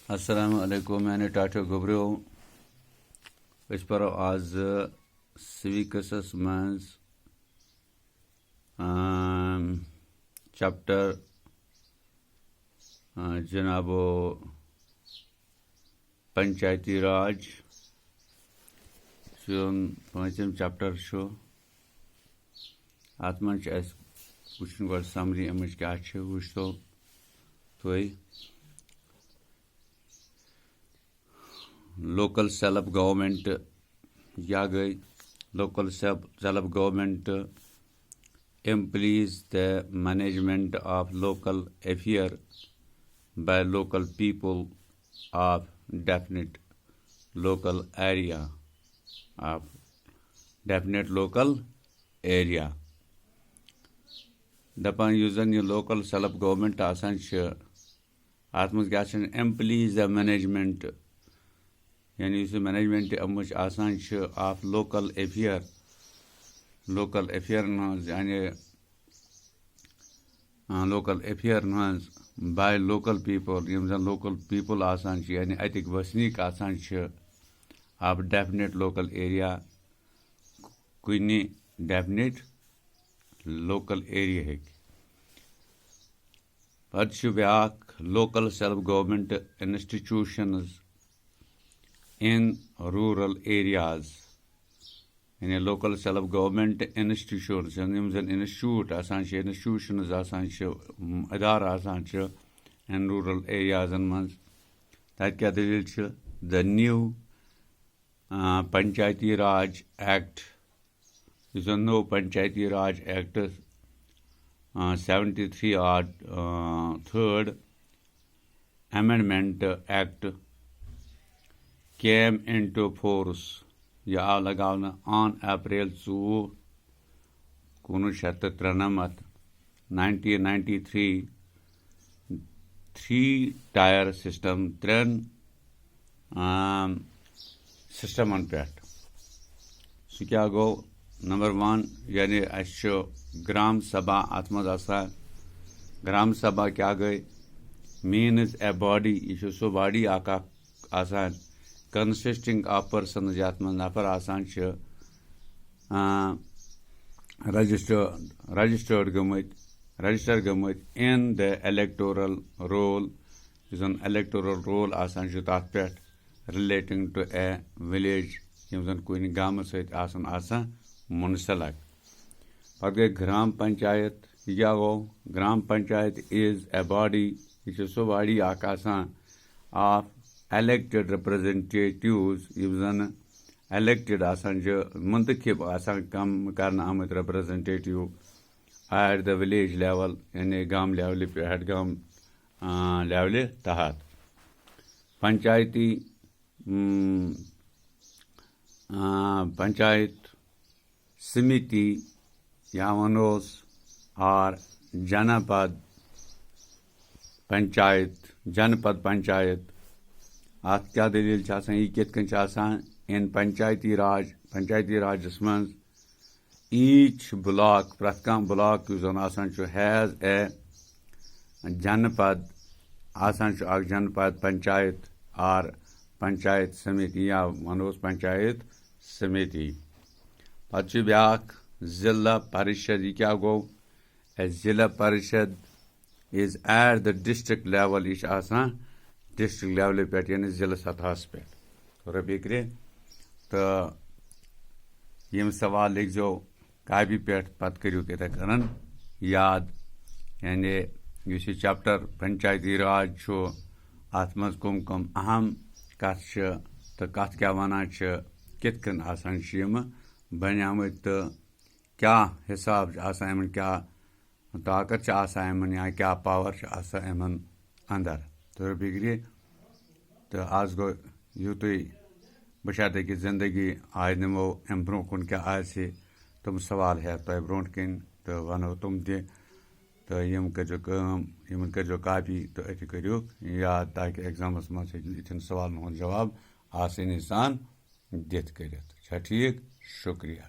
अस्सलाम वालेकुम, मैंने टाटो गुब्रो पर आज सिविक्स मज चैप्टर जनाबो पंचायती राज पांचम चैप्टर अत मन वुचन गो समरी अमिच क्या वुचतो तुई लोकल सेल्फ गवर्नमेंट क्या गई local self government employs the management of local affair by local people of definite local area दपान यु जन यह लोकल सेल्फ गवर्नमेंट आसान अत मज क्या employs the management यानी मैनेजमेंट अमुच आसान ऑफ लोकल अफेयर यानी local affair by local people यम जन लोकल पीपल आसान यानी अतिक वसनीक आसान ऑफ डेफिनेट लोकल एरिया कुनी डेफिनेट लोकल एरिया है पत् ब्याक local self government institutions in rural areas यानी local self government institutions institute institutions इदार इन रूरल एरियाजन मज तत क्या दलील the new panchayati raj act नो panchayati raj act 73 3rd Amendment Act came into force यह आव लगाना on April 2 1993 3-tier system train सिस्टमन पे सह क्या गो नंबर 1 यानी ग्राम सभा अत मज ग्राम सभा क्या गई मीन्स ए बॉडी यह सो बॉडी आसान consisting of persons यात मज नफर आसान registered गमत in the electoral roll electoral roll आसान तथ पे relating to a village यम जन कुन गाम सत मुंसलक पे गई ग्राम पंचायत क्या गो ग्राम पंचायत इज ए बॉडी यह सो बॉडी आसान ऑफ elected representatives यम जन elected आसान मुंतखब आसान कम करना आमत representative at the village level यानी गाम लेवल पे हेड गाम लेवल तहत पंचायत समिति या वनोस और जनपद पंचायत अत क्या दलील यह कित इन पंचायती राज मज ईच ब्लॉक प्रत कह ब्लॉक हैज ए जनपद आसान जनपद पंचायत और पंचायत समिति या वनोस पंचायत समिति पे ब्याक जिला परिषद यह क्या गो जिला परिषद is at the district level यह डिस्ट्रिक्ट लेवल पे यानी जिला सतहस पे रबीक्रे तो यम सवाल लिखो कापी पे पत करू इथे कन याद यानी इस चैप्टर पंचायती राज अत मज कम अहम कत तो कत क्या वनान कित कन आसान बनियामत तो क्या हिसाब इन क्या ताकत या क्या पावर अंदर तो बिगड़े तो आज गो युत बशर्ते कि जिंदगी आज नमो अम ब्रो कुन क्या तुम सवाल है तो ब्रोट कन तो वनो तुम तो यम करो कापी तो अति करो याद ताकि एग्जामस मज इथन सवाल जवाब आसानी सान दित कर ठीक शुक्रिया।